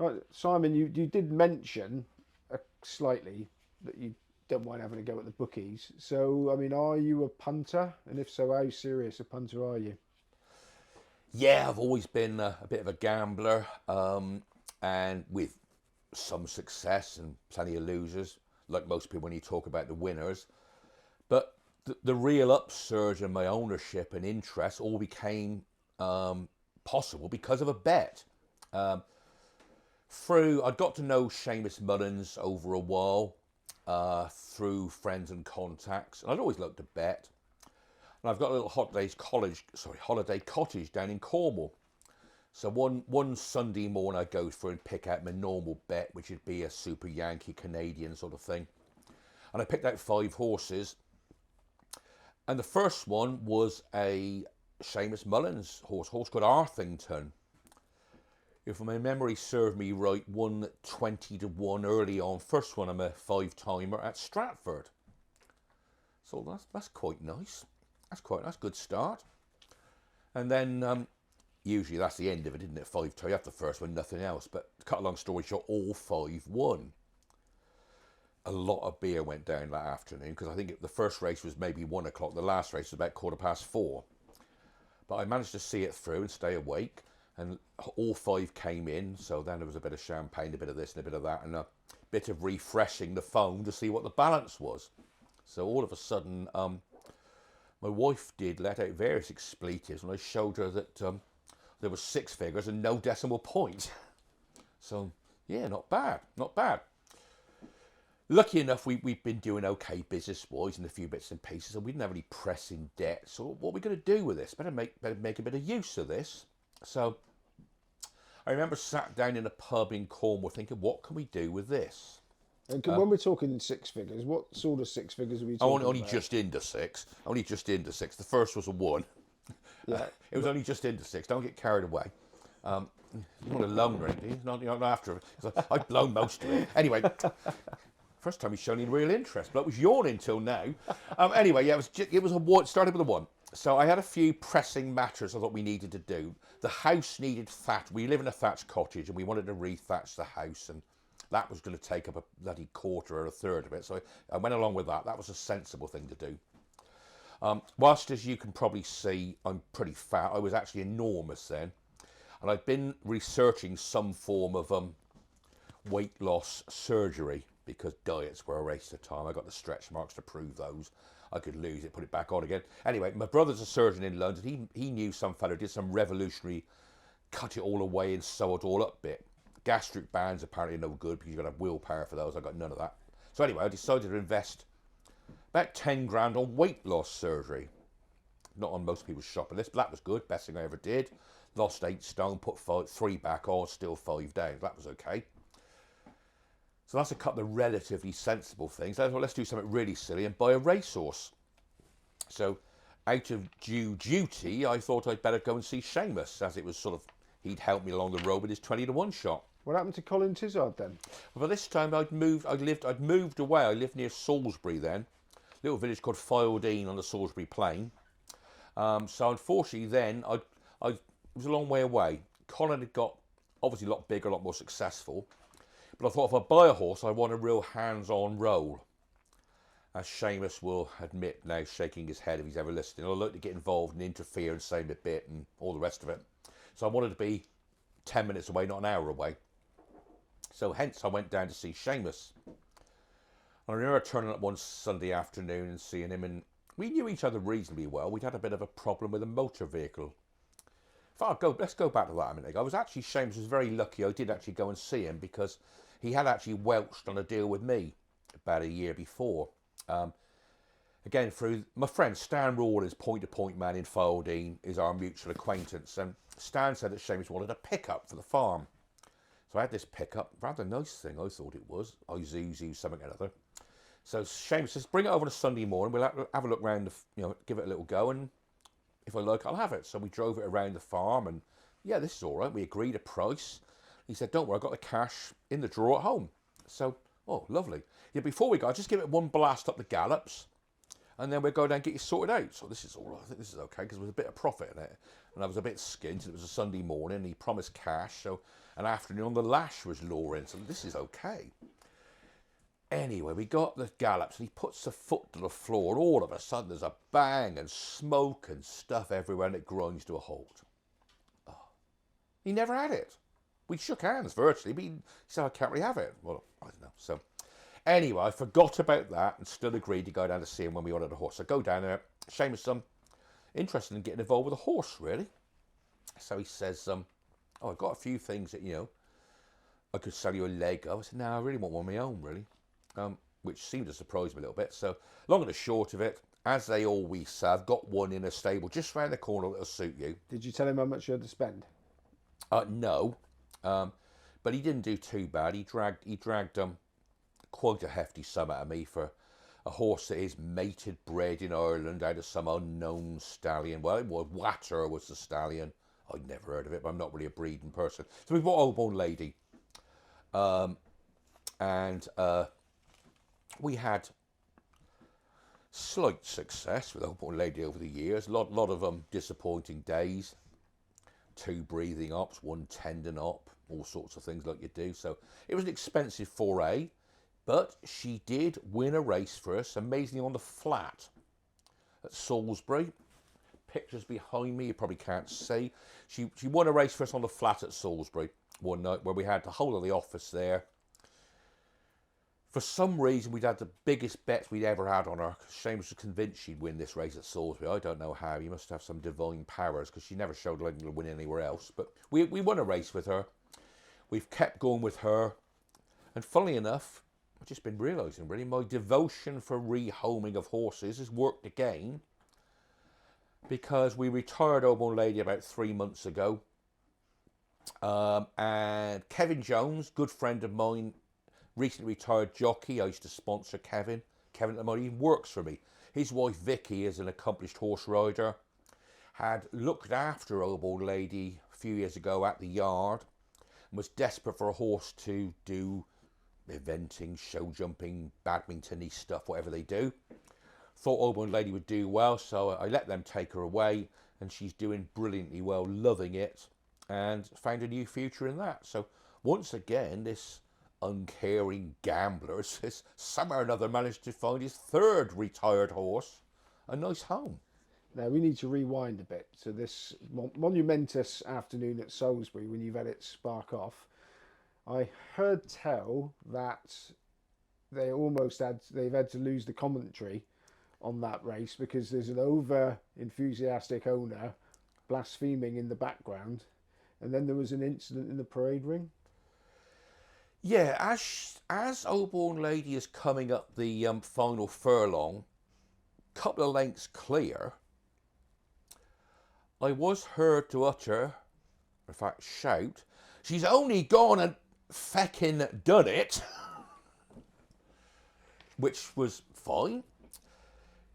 Right, Simon, you did mention slightly that you don't mind having a go at the bookies. So, I mean, are you a punter? And if so, how serious a punter are you? Yeah, I've always been a bit of a gambler, and with some success and plenty of losers, like most people when you talk about the winners. But the real upsurge in my ownership and interest all became possible because of a bet. Um, I'd got to know Seamus Mullins over a while through friends and contacts, and I'd always loved to bet. And I've got a little holiday cottage down in Cornwall. So one Sunday morning I go through and pick out my normal bet, which would be a Super Yankee Canadian sort of thing. And I picked out 5 horses. And the first one was a Seamus Mullins horse called Arthington. If my memory served me right, won 20 to 1 early on. First one, I'm a 5-timer at Stratford. So that's quite nice. That's a good start. And then usually that's the end of it, isn't it? 5 times. You have the first one, nothing else. But to cut a long story short, all 5 won. A lot of beer went down that afternoon because I think the first race was maybe 1 o'clock. The last race was about 4:15. But I managed to see it through and stay awake. And all 5 came in. So then there was a bit of champagne, a bit of this and a bit of that, and a bit of refreshing the phone to see what the balance was. So all of a sudden, my wife did let out various expletives when I showed her that there were 6 figures and no decimal point. So yeah, not bad, not bad. Lucky enough, we've been doing okay business-wise and a few bits and pieces, and we didn't have any pressing debt. So what are we going to do with this? Better make a bit of use of this. So I remember sat down in a pub in Cornwall thinking, what can we do with this? And when we're talking 6 figures, what sort of 6 figures are we I talking only about? just into 6. Only just into 6. The first was a 1. Yeah. It was only just into 6. Don't get carried away. You want a loan or anything? You're not after it. I've blown most of it. Anyway, first time he's shown any real interest, but it was yawning till now. Anyway, yeah, it was a 1. It started with a 1. So I had a few pressing matters I thought we needed to do. The house needed thatch. We live in a thatched cottage, and we wanted to re-thatch the house, and that was going to take up a bloody quarter or a third of it. So I went along with that. That was a sensible thing to do. Whilst, as you can probably see, I'm pretty fat, I was actually enormous then. And I'd been researching some form of weight loss surgery because diets were a waste of time. I got the stretch marks to prove those. I could lose it, put it back on again. Anyway, my brother's a surgeon in London. He knew some fellow who did some revolutionary cut it all away and sew it all up bit. Gastric bands apparently no good because you've got to have willpower for those. I got none of that. So anyway, I decided to invest about 10 grand on weight loss surgery. Not on most people's shopping list, but that was good. Best thing I ever did. Lost 8 stone, put 3 back on, still 5 down. That was okay. So that's a couple of relatively sensible things. Let's do something really silly and buy a racehorse. So out of due duty, I thought I'd better go and see Seamus, as it was sort of, he'd help me along the road with his 20 to 1 shot. What happened to Colin Tizard then? Well, this time I'd moved away. I lived near Salisbury then, little village called Fildeen on the Salisbury Plain. So unfortunately then, it was a long way away. Colin had got obviously a lot bigger, a lot more successful. But I thought if I buy a horse, I want a real hands-on role. As Seamus will admit now, shaking his head if he's ever listening, I like to get involved and interfere and say a bit and all the rest of it. So I wanted to be 10 minutes away, not an hour away. So hence I went down to see Seamus. And I remember turning up one Sunday afternoon and seeing him, and we knew each other reasonably well. We'd had a bit of a problem with a motor vehicle. Let's go back to that a minute ago. Seamus was very lucky I did actually go and see him because he had actually welched on a deal with me about a year before. Again, through my friend Stan Rawlins, point-to-point man in Fildeen, is our mutual acquaintance. And Stan said that Seamus wanted a pickup for the farm. So I had this pickup, rather nice thing I thought it was, Isuzu something or other. So Seamus says, bring it over on a Sunday morning, we'll have a look around, give it a little go, and if I like, I'll have it. So we drove it around the farm, and yeah, this is all right. We agreed a price. He said, don't worry, I've got the cash in the drawer at home. So, oh, lovely. Yeah, before we go, I'll just give it one blast up the gallops, and then we'll go down and get you sorted out. So this is all right. I think this is okay, because there was a bit of profit in it. And I was a bit skint. It was a Sunday morning, and he promised cash. So an afternoon on the lash was luring, so this is okay. Anyway, we got the gallops, and he puts the foot to the floor, and all of a sudden there's a bang and smoke and stuff everywhere, and it grinds to a halt. Oh. He never had it. We shook hands virtually, but he said, I can't really have it. Well, I don't know. So anyway, I forgot about that and still agreed to go down to see him when we ordered a horse. So I go down there. Seamus interested in getting involved with a horse, really. So he says, oh, I've got a few things that, I could sell you a leg of. I said, no, I really want one of my own, really. Which seemed to surprise me a little bit. So long and the short of it, as they always say, I've got one in a stable just round the corner that'll suit you. Did you tell him how much you had to spend? No, but he didn't do too bad. He dragged quite a hefty sum out of me for a horse that is mated, bred in Ireland out of some unknown stallion. Well, it was Watter was the stallion. I'd never heard of it, but I'm not really a breeding person. So we bought Old Born Lady, and we had slight success with Old Born Lady over the years. Lot of disappointing days. 2 breathing ops, 1 tendon op, all sorts of things like you do. So it was an expensive foray, but she did win a race for us, amazingly on the flat at Salisbury. Pictures behind me, you probably can't see. She won a race for us on the flat at Salisbury one night where we had the whole of the office there. For some reason, we'd had the biggest bets we'd ever had on her. Seamus was convinced she'd win this race at Salisbury. I don't know how. You must have some divine powers because she never showed like to win anywhere else. But we won a race with her. We've kept going with her. And funnily enough, I've just been realising really, my devotion for rehoming of horses has worked again. Because we retired Old Born Lady about 3 months ago. And Kevin Jones, good friend of mine, recently retired jockey. I used to sponsor Kevin. Kevin at the moment even works for me. His wife Vicky is an accomplished horse rider. Had looked after Old Born Lady a few years ago at the yard and was desperate for a horse to do eventing, show jumping, badminton-y stuff, whatever they do. Thought Old Born Lady would do well, so I let them take her away, and she's doing brilliantly well, loving it, and found a new future in that. So once again, this uncaring gambler has somehow or another managed to find his 3rd retired horse a nice home. Now we need to rewind a bit to this monumentous afternoon at Salisbury when you've had it spark off. I heard tell that they've had to lose the commentary on that race because there's an over enthusiastic owner blaspheming in the background, and then there was an incident in the parade ring. Yeah, as Old Born Lady is coming up the final furlong, couple of lengths clear, I was heard to utter, in fact shout, she's only gone and feckin' done it, which was fine.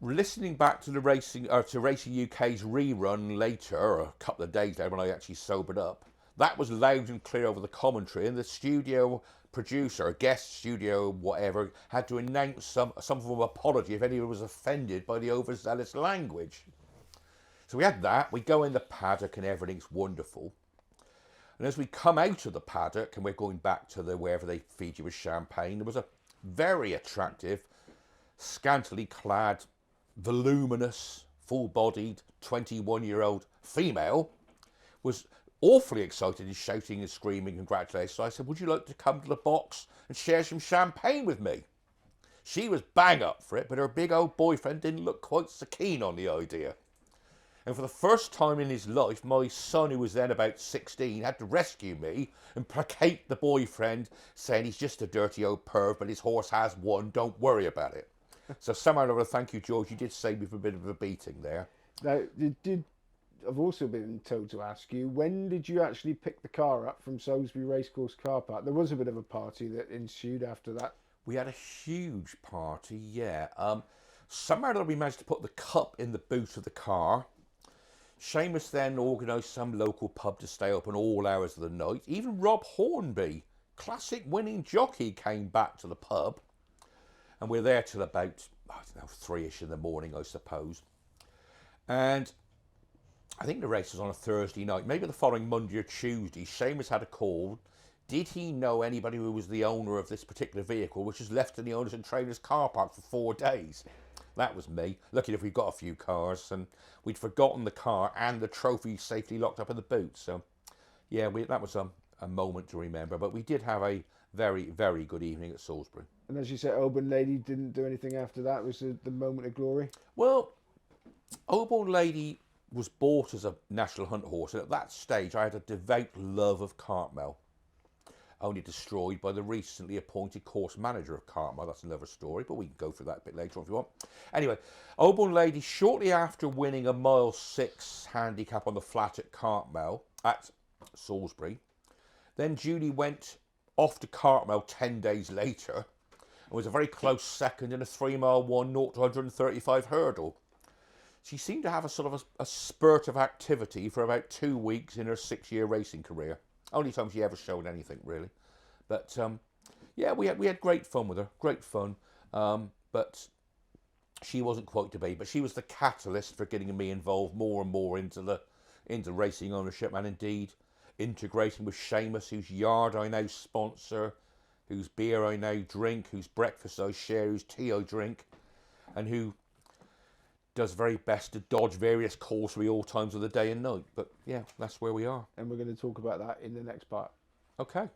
Listening back to Racing UK's rerun later, a couple of days later when I actually sobered up, that was loud and clear over the commentary, and the studio producer, guest studio, whatever, had to announce some form of apology if anyone was offended by the overzealous language. So we had that. We go in the paddock and everything's wonderful. And as we come out of the paddock and we're going back to wherever they feed you with champagne, there was a very attractive, scantily clad, voluminous, full-bodied, 21-year-old female was awfully excited and shouting and screaming congratulations. So I said, would you like to come to the box and share some champagne with me? She was bang up for it, but her big old boyfriend didn't look quite so keen on the idea. And for the first time in his life, my son, who was then about 16, had to rescue me and placate the boyfriend, saying he's just a dirty old perv, but his horse has won, don't worry about it. So somehow or other, thank you, George, you did save me from a bit of a beating there. Now, I've also been told to ask you, when did you actually pick the car up from Salisbury Racecourse car park? There was a bit of a party that ensued after that. We had a huge party, yeah. Somehow or other, we managed to put the cup in the boot of the car. Seamus then organised some local pub to stay open all hours of the night. Even Rob Hornby, classic winning jockey, came back to the pub. And we're there till about, I don't know, 3ish in the morning, I suppose. And I think the race was on a Thursday night, maybe the following Monday or Tuesday. Seamus had a call. Did he know anybody who was the owner of this particular vehicle, which was left in the owners and trainers car park for 4 days? That was me. Lucky if we got a few cars, and we'd forgotten the car and the trophy safely locked up in the boot. So, yeah, that was a moment to remember. But we did have a very, very good evening at Salisbury. And as you said, Oban Lady didn't do anything after that. Was the moment of glory? Well, Oban Lady was bought as a national hunt horse, and at that stage I had a devout love of Cartmel, only destroyed by the recently appointed course manager of Cartmel. That's another story, but we can go through that a bit later on if you want. Anyway, Oban Lady, shortly after winning a mile 6 handicap on the flat at Cartmel, at Salisbury, then Julie went off to Cartmel 10 days later and was a very close second in a 3-mile 1 0 to 135 hurdle. She seemed to have a sort of a spurt of activity for about 2 weeks in her 6-year racing career. Only time she ever showed anything, really. But yeah, we had great fun with her, great fun. But she wasn't quite to be. But she was the catalyst for getting me involved more and more into racing ownership, and indeed integrating with Seamus, whose yard I now sponsor, whose beer I now drink, whose breakfast I share, whose tea I drink, and who does very best to dodge various calls for all times of the day and night. But yeah, that's where we are. And we're going to talk about that in the next part. Okay.